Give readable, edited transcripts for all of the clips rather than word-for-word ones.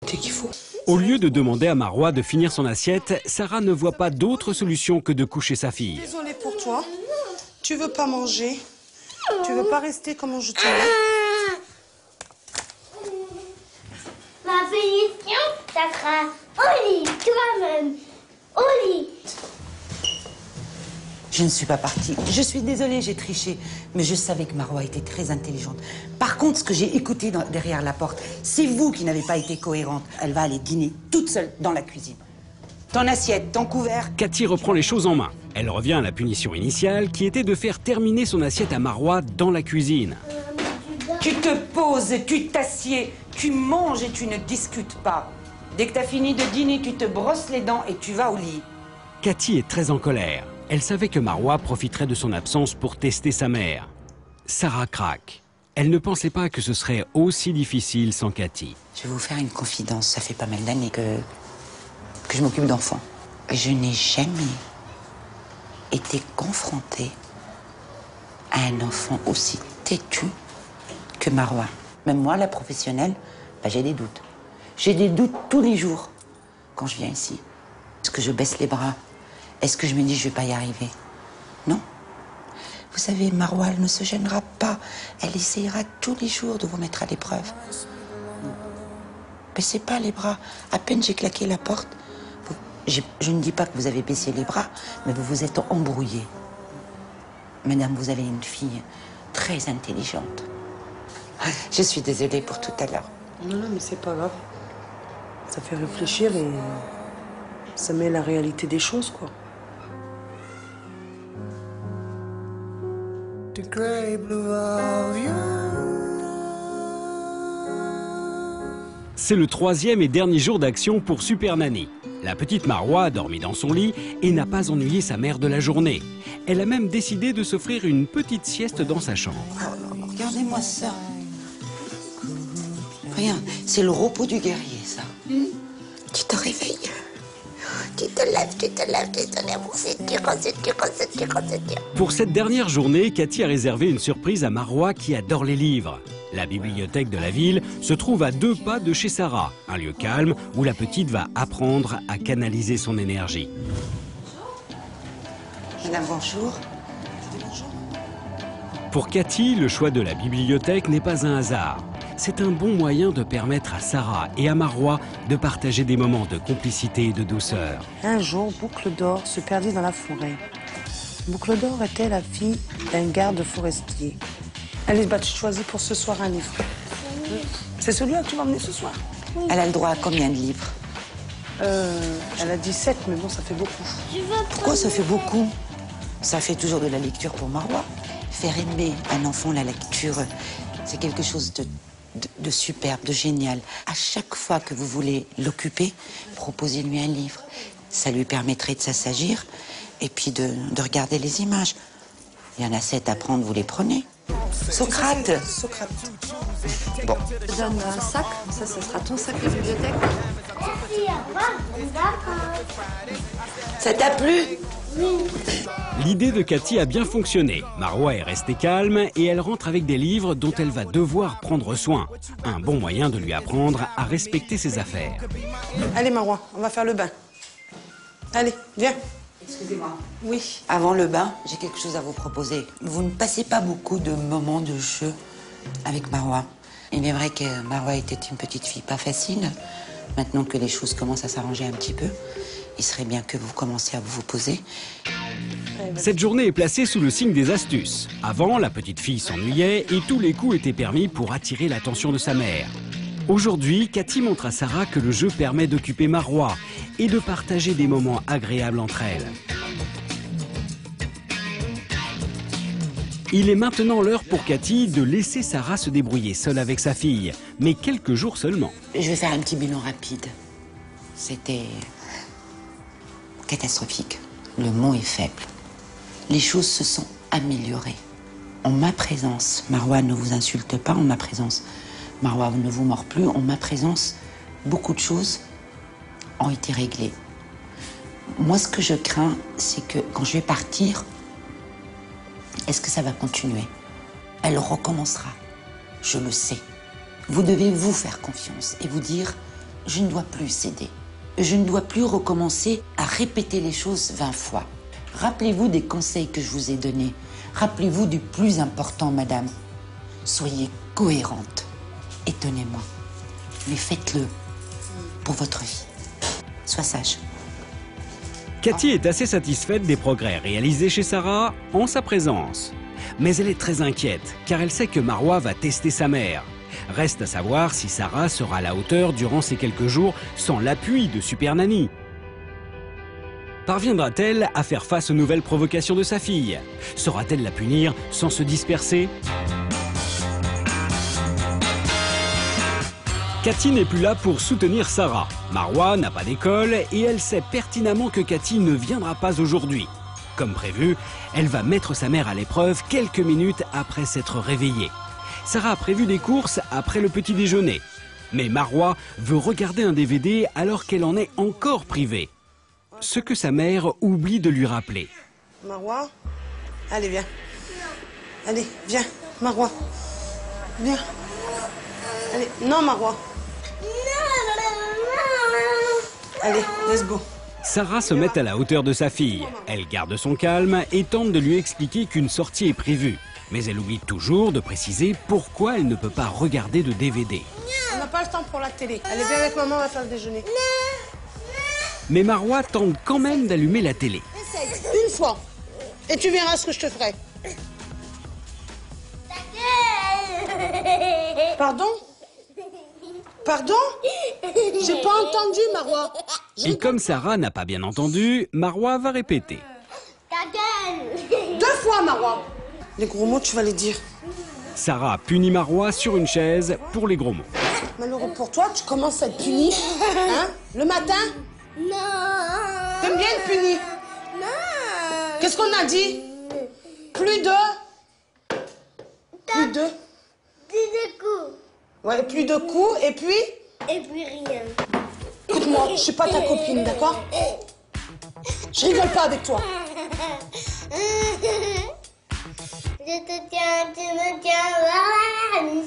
Qu'il faut. Au lieu de demander à Marois de finir son assiette, Sarah ne voit pas d'autre solution que de coucher sa fille. Désolée pour toi. Tu veux pas manger? Tu veux pas rester comme je te dis? Ma punition, ça sera au lit, toi-même. Au lit. Je ne suis pas partie. Je suis désolée, j'ai triché. Mais je savais que Marois était très intelligente. Par contre, ce que j'ai écouté derrière la porte, c'est vous qui n'avez pas été cohérente. Elle va aller dîner toute seule dans la cuisine. Ton assiette, ton couvert. Cathy reprend les choses en main. Elle revient à la punition initiale, qui était de faire terminer son assiette à Marois dans la cuisine. Tu te poses, tu t'assieds, tu manges et tu ne discutes pas. Dès que tu as fini de dîner, tu te brosses les dents et tu vas au lit. Cathy est très en colère. Elle savait que Marois profiterait de son absence pour tester sa mère. Sarah craque. Elle ne pensait pas que ce serait aussi difficile sans Cathy. Je vais vous faire une confidence. Ça fait pas mal d'années que je m'occupe d'enfants. Je n'ai jamais été confrontée à un enfant aussi têtu que Marois. Même moi, la professionnelle, j'ai des doutes. J'ai des doutes tous les jours quand je viens ici. Est-ce que je baisse les bras? Est-ce que je me dis je vais pas y arriver? Non. Vous savez, Marois, elle ne se gênera pas. Elle essayera tous les jours de vous mettre à l'épreuve. Baissez pas les bras. À peine j'ai claqué la porte. Je ne dis pas que vous avez baissé les bras, mais vous vous êtes embrouillé. Madame, vous avez une fille très intelligente. Je suis désolée pour tout à l'heure. Non, mais c'est pas grave. Ça fait réfléchir et ça met la réalité des choses, quoi. C'est le troisième et dernier jour d'action pour Super Nanny. La petite Marois a dormi dans son lit et n'a pas ennuyé sa mère de la journée. Elle a même décidé de s'offrir une petite sieste dans sa chambre. Oh, regardez-moi ça. Rien, c'est le repos du guerrier, ça. Tu te réveilles. Tu te lèves, tu te lèves, tu concentres. Pour cette dernière journée, Cathy a réservé une surprise à Marois qui adore les livres. La bibliothèque de la ville se trouve à 2 pas de chez Sarah, un lieu calme où la petite va apprendre à canaliser son énergie. Madame, bonjour. Pour Cathy, le choix de la bibliothèque n'est pas un hasard. C'est un bon moyen de permettre à Sarah et à Marois de partager des moments de complicité et de douceur. Un jour, Boucle d'Or se perdit dans la forêt. Boucle d'Or était la fille d'un garde forestier. Allez, tu choisis pour ce soir un livre. C'est celui-là que tu vas emmener ce soir? Elle a le droit à combien de livres? Elle a 17, mais bon, ça fait beaucoup. Pourquoi ça fait beaucoup? Ça fait toujours de la lecture pour Marois. Faire aimer un enfant la lecture, c'est quelque chose de superbe, de génial. À chaque fois que vous voulez l'occuper, proposez-lui un livre. Ça lui permettrait de s'assagir et puis de regarder les images. Il y en a 7 à prendre, vous les prenez. Socrate. Bon. Je te donne un sac, ça sera ton sac de bibliothèque. Ça t'a plu? L'idée de Cathy a bien fonctionné. Marois est restée calme et elle rentre avec des livres dont elle va devoir prendre soin. Un bon moyen de lui apprendre à respecter ses affaires. Allez, Marois, on va faire le bain. Allez, viens. Excusez-moi. Oui. Avant le bain, j'ai quelque chose à vous proposer. Vous ne passez pas beaucoup de moments de jeu avec Marois. Il est vrai que Marois était une petite fille pas facile. Maintenant que les choses commencent à s'arranger un petit peu, il serait bien que vous commenciez à vous poser. Cette journée est placée sous le signe des astuces. Avant, la petite fille s'ennuyait et tous les coups étaient permis pour attirer l'attention de sa mère. Aujourd'hui, Cathy montre à Sarah que le jeu permet d'occuper Marois et de partager des moments agréables entre elles. Il est maintenant l'heure pour Cathy de laisser Sarah se débrouiller seule avec sa fille, mais quelques jours seulement. Je vais faire un petit bilan rapide. C'était catastrophique. Le mot est faible. Les choses se sont améliorées. En ma présence, Marois ne vous insulte pas en ma présence. Marois ne vous mord plus. En ma présence, beaucoup de choses ont été réglées. Moi, ce que je crains, c'est que quand je vais partir, est-ce que ça va continuer? Elle recommencera. Je le sais. Vous devez vous faire confiance et vous dire, je ne dois plus céder. Je ne dois plus recommencer à répéter les choses 20 fois. Rappelez-vous des conseils que je vous ai donnés. Rappelez-vous du plus important, madame. Soyez cohérente. Étonnez-moi. Mais faites-le pour votre vie. Sois sage. Cathy est assez satisfaite des progrès réalisés chez Sarah en sa présence. Mais elle est très inquiète, car elle sait que Marois va tester sa mère. Reste à savoir si Sarah sera à la hauteur durant ces quelques jours sans l'appui de Super Nanny. Parviendra-t-elle à faire face aux nouvelles provocations de sa fille? Saura-t-elle la punir sans se disperser? Cathy n'est plus là pour soutenir Sarah. Marois n'a pas d'école et elle sait pertinemment que Cathy ne viendra pas aujourd'hui. Comme prévu, elle va mettre sa mère à l'épreuve quelques minutes après s'être réveillée. Sarah a prévu des courses après le petit déjeuner. Mais Marois veut regarder un DVD alors qu'elle en est encore privée. Ce que sa mère oublie de lui rappeler. Marois, allez, viens. Allez, viens, Marois. Viens. Allez, non, Marois. Allez, let's go. Sarah se met à la hauteur de sa fille. Elle garde son calme et tente de lui expliquer qu'une sortie est prévue. Mais elle oublie toujours de préciser pourquoi elle ne peut pas regarder de DVD. On n'a pas le temps pour la télé. Allez, viens avec maman, on va faire le déjeuner. Mais Marois tente quand même d'allumer la télé. Essaye, une fois. Et tu verras ce que je te ferai. Pardon? Pardon? J'ai pas entendu, Marois. Et comme Sarah n'a pas bien entendu, Marois va répéter. Deux fois, Marois. Les gros mots, tu vas les dire. Sarah punit Marois sur une chaise pour les gros mots. Malheureux pour toi, tu commences à être puni. Hein? Le matin? Non. T'aimes bien être puni? Non. Qu'est-ce qu'on a dit? Plus de? Plus de? Plus de coups. Ouais, plus de coups, et puis? Et puis rien. Écoute-moi, je suis pas ta copine, d'accord? Je rigole pas avec toi. Je te tiens, tu me tiens,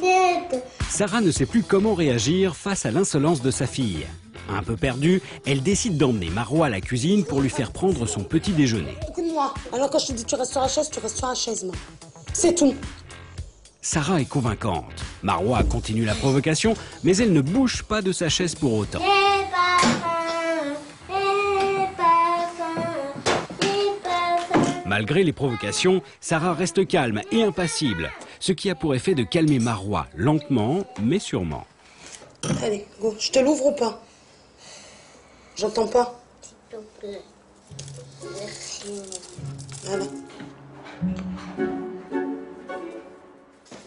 voilà, Sarah ne sait plus comment réagir face à l'insolence de sa fille. Un peu perdue, elle décide d'emmener Marois à la cuisine pour lui faire prendre son petit déjeuner. Écoute-moi, alors quand je te dis tu restes sur la chaise, tu restes sur la chaise, moi. C'est tout. Sarah est convaincante. Marois continue la provocation, mais elle ne bouge pas de sa chaise pour autant. Malgré les provocations, Sarah reste calme et impassible, ce qui a pour effet de calmer Marois lentement mais sûrement. Allez, go, je te l'ouvre ou pas? J'entends pas. S'il te plaît. Merci. Allez.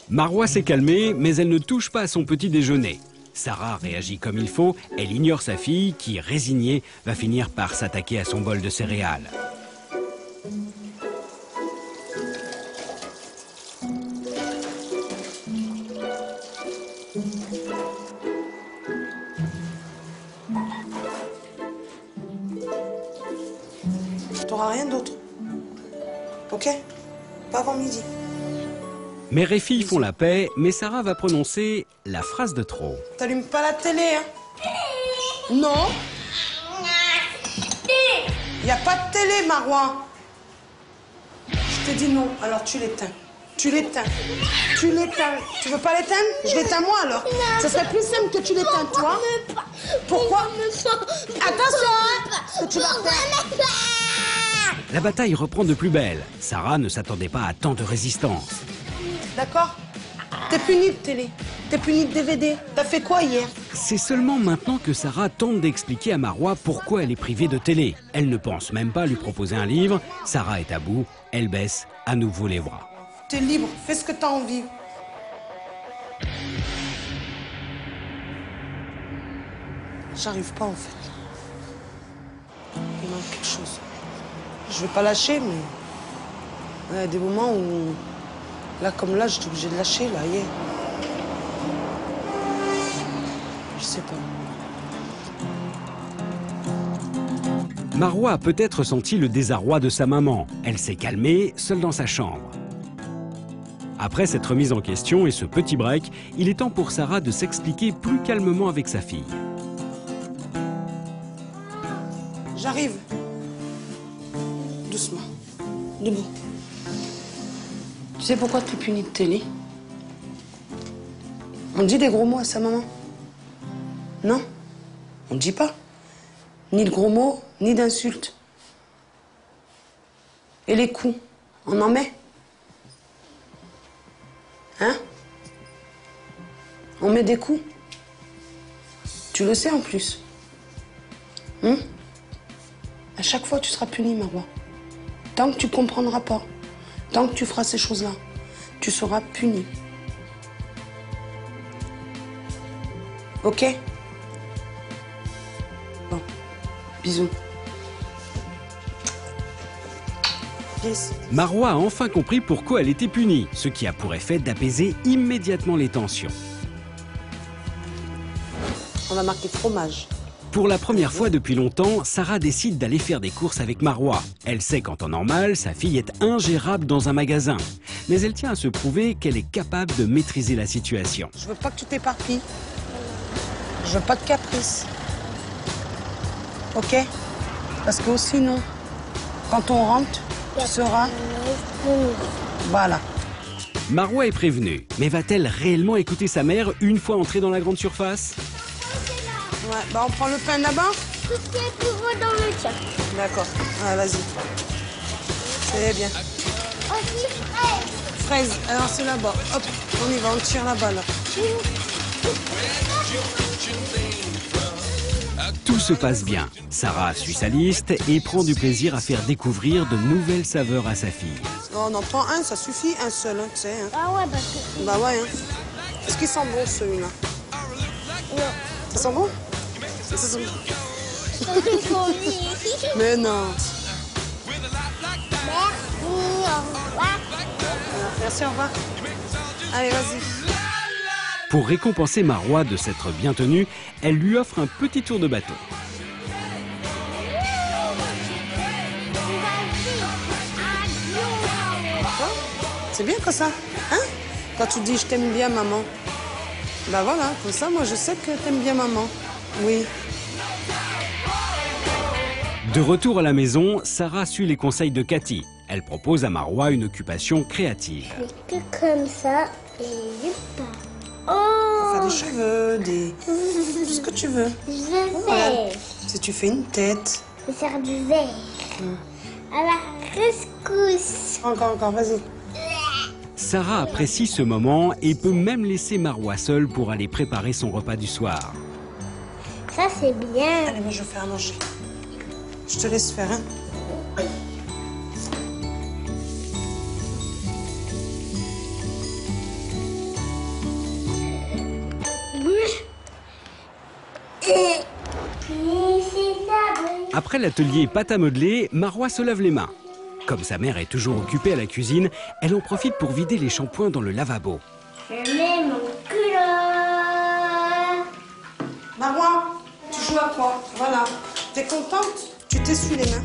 Marois s'est calmée, mais elle ne touche pas à son petit déjeuner. Sarah réagit comme il faut, elle ignore sa fille qui, résignée, va finir par s'attaquer à son bol de céréales. T'auras rien d'autre. Ok? Pas avant midi. Mère et fille font la paix, mais Sarah va prononcer la phrase de trop. T'allumes pas la télé, hein? Non? Y a pas de télé, Marois. Je te dis non, alors tu l'éteins. Tu l'éteins. Tu l'éteins. Tu veux pas l'éteindre? Je l'éteins moi alors. Ce serait plus simple que tu l'éteins, toi. Pourquoi? Attention! Ce que tu vas faire. La bataille reprend de plus belle. Sarah ne s'attendait pas à tant de résistance. D'accord? T'es puni de télé. T'es puni de DVD. T'as fait quoi hier? C'est seulement maintenant que Sarah tente d'expliquer à Marois pourquoi elle est privée de télé. Elle ne pense même pas lui proposer un livre. Sarah est à bout. Elle baisse à nouveau les bras. T'es libre. Fais ce que t'as envie. J'arrive pas en fait. Il manque quelque chose. Je vais pas lâcher, mais il y a des moments où, là comme là, j'étais obligée de lâcher, là, hier. Je sais pas. Marois a peut-être senti le désarroi de sa maman. Elle s'est calmée, seule dans sa chambre. Après cette remise en question et ce petit break, il est temps pour Sarah de s'expliquer plus calmement avec sa fille. J'arrive. Doucement. Debout. Tu sais pourquoi tu es punie de télé? On dit des gros mots à sa maman? Non? On ne dit pas. Ni de gros mots, ni d'insultes. Et les coups, on en met? Hein? On met des coups? Tu le sais en plus. À chaque fois, tu seras puni, Marwa. Tant que tu comprendras pas, tant que tu feras ces choses-là, tu seras puni. Ok? Bon, bisous. Yes. Marwa a enfin compris pourquoi elle était punie, ce qui a pour effet d'apaiser immédiatement les tensions. On va marquer fromage. Pour la première fois depuis longtemps, Sarah décide d'aller faire des courses avec Marwa. Elle sait qu'en temps normal, sa fille est ingérable dans un magasin. Mais elle tient à se prouver qu'elle est capable de maîtriser la situation. Je veux pas que tu t'éparpilles. Je veux pas de caprice. Ok? Parce que sinon, quand on rentre, tu seras... Voilà. Marwa est prévenue, mais va-t-elle réellement écouter sa mère une fois entrée dans la grande surface? Ouais, bah on prend le pain là-bas? Tout ce qui est pour moi dans le tien. D'accord. Ouais, vas-y. C'est bien. Aussi fraise. Fraise, alors c'est là-bas. Hop, on y va, on tire là-bas, là. Tout se passe bien. Sarah suit sa liste et prend du plaisir à faire découvrir de nouvelles saveurs à sa fille. Oh, on en prend un, ça suffit, un seul, hein, tu sais. Hein. Ah ouais, parce que... Bah ouais, hein. Est-ce qu'ils sont bons, celui-là? Non. Ça sent bon? Ça sent bon. Mais non. Merci, au revoir. Merci, au revoir. Allez, vas-y. Pour récompenser Marwa de s'être bien tenue, elle lui offre un petit tour de bateau. C'est bien comme ça, hein? Quand tu dis « je t'aime bien, maman », bah voilà, comme ça, moi, je sais que t'aimes bien maman. Oui. De retour à la maison, Sarah suit les conseils de Cathy. Elle propose à Marwa une occupation créative. Que comme ça, et youpa. Oh! Faire des cheveux, tout ce que tu veux. Je Regarde. vais. Si tu fais une tête. Je vais faire du verre. À la rescousse. Encore, vas-y. Sarah apprécie ce moment et peut même laisser Marwa seule pour aller préparer son repas du soir. Ça, c'est bien. Allez, moi, je vais faire à manger. Je te laisse faire, hein? Après l'atelier pâte à modeler, Marwa se lave les mains. Comme sa mère est toujours occupée à la cuisine, elle en profite pour vider les shampoings dans le lavabo. Je mets mon culotte. Marwa, tu joues à quoi? Voilà. T'es contente? Tu t'essuies les mains.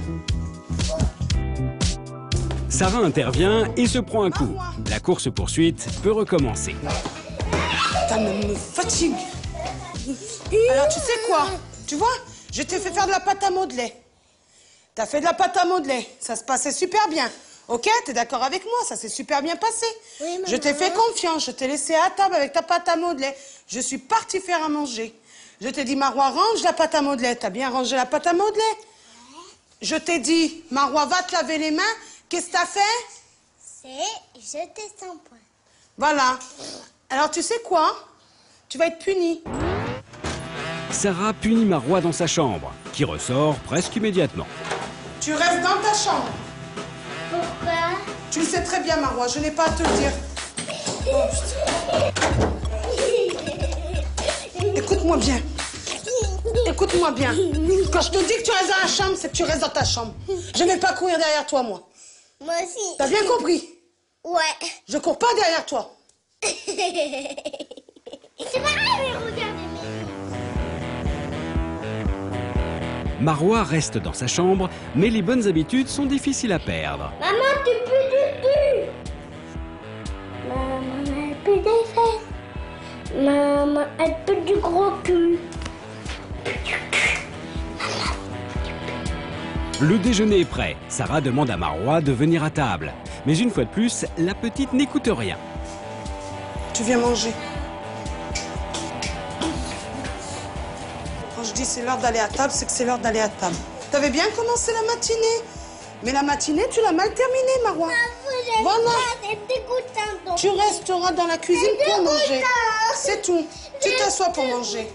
Sarah intervient et se prend un coup. La course-poursuite peut recommencer. Putain, mais me fatigue. Alors, tu sais quoi? Tu vois, je t'ai fait faire de la pâte à modeler. T'as fait de la pâte à modeler. Ça se passait super bien. Ok, t'es d'accord avec moi? Ça s'est super bien passé. Oui, maman. Je t'ai fait confiance. Je t'ai laissé à table avec ta pâte à modeler. Je suis partie faire à manger. Je t'ai dit, Marwa, range la pâte à modeler. T'as bien rangé la pâte à modeler? Je t'ai dit, Marwa, va te laver les mains. Qu'est-ce que t'as fait? C'est jeter son poing. Voilà. Alors, tu sais quoi? Tu vas être punie. Sarah punit Marwa dans sa chambre, qui ressort presque immédiatement. Tu restes dans ta chambre. Pourquoi? Tu le sais très bien, Marwa. Je n'ai pas à te le dire. Oh, putain. Écoute-moi bien. Écoute-moi bien. Quand je te dis que tu restes dans la chambre, c'est que tu restes dans ta chambre. Je ne vais pas courir derrière toi, moi. Moi aussi. T'as bien compris? Ouais. Je cours pas derrière toi. C'est pareil, mais regardez. Marwa reste dans sa chambre, mais les bonnes habitudes sont difficiles à perdre. Maman, tu peux du cul. Maman, elle peut des fesses. Maman, elle peut du gros cul. Le déjeuner est prêt. Sarah demande à Marois de venir à table. Mais une fois de plus, la petite n'écoute rien. Tu viens manger. Quand je dis c'est l'heure d'aller à table, c'est que c'est l'heure d'aller à table. T'avais bien commencé la matinée. Mais la matinée, tu l'as mal terminée, Marois. Voilà. C'est dégoûtant. Tu resteras dans la cuisine pour manger. C'est tout. Tu t'assois pour manger.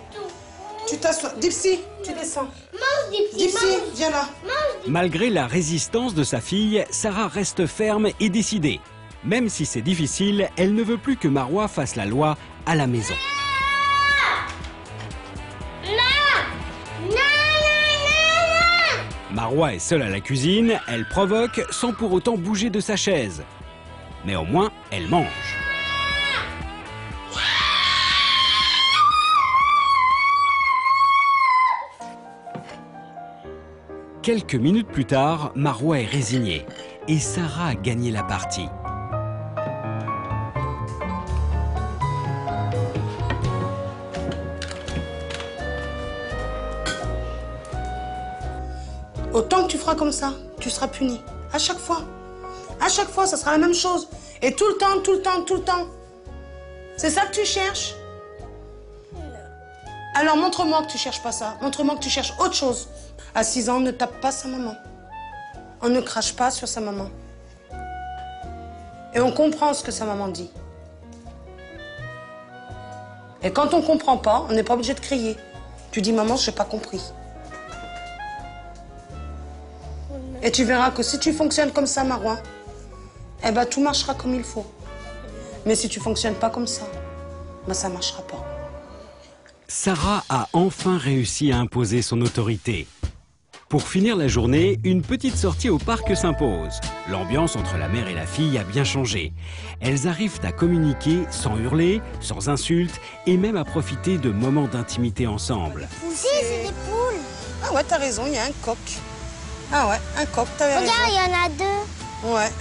Tu t'assois. Dipsy, tu descends. Mange, Dipsy, Dipsy, mange. viens là. Malgré la résistance de sa fille, Sarah reste ferme et décidée. Même si c'est difficile, elle ne veut plus que Marois fasse la loi à la maison. Marois est seule à la cuisine, elle provoque sans pour autant bouger de sa chaise. Mais au moins, elle mange. Quelques minutes plus tard, Marois est résignée et Sarah a gagné la partie. Autant que tu feras comme ça, tu seras puni. À chaque fois. À chaque fois, ça sera la même chose. Et tout le temps, tout le temps, tout le temps. C'est ça que tu cherches? Alors montre-moi que tu cherches pas ça. Montre-moi que tu cherches autre chose. À 6 ans, on ne tape pas sa maman. On ne crache pas sur sa maman. Et on comprend ce que sa maman dit. Et quand on comprend pas, on n'est pas obligé de crier. Tu dis, maman, je n'ai pas compris. Et tu verras que si tu fonctionnes comme ça, Marois, eh ben, tout marchera comme il faut. Mais si tu fonctionnes pas comme ça, ben, ça marchera pas. Sarah a enfin réussi à imposer son autorité. Pour finir la journée, une petite sortie au parc s'impose. L'ambiance entre la mère et la fille a bien changé. Elles arrivent à communiquer sans hurler, sans insultes et même à profiter de moments d'intimité ensemble. Si, c'est des poules. Ah ouais, t'as raison, il y a un coq. Ah ouais, un coq, t'avais raison. Regarde, il y en a deux. Ouais.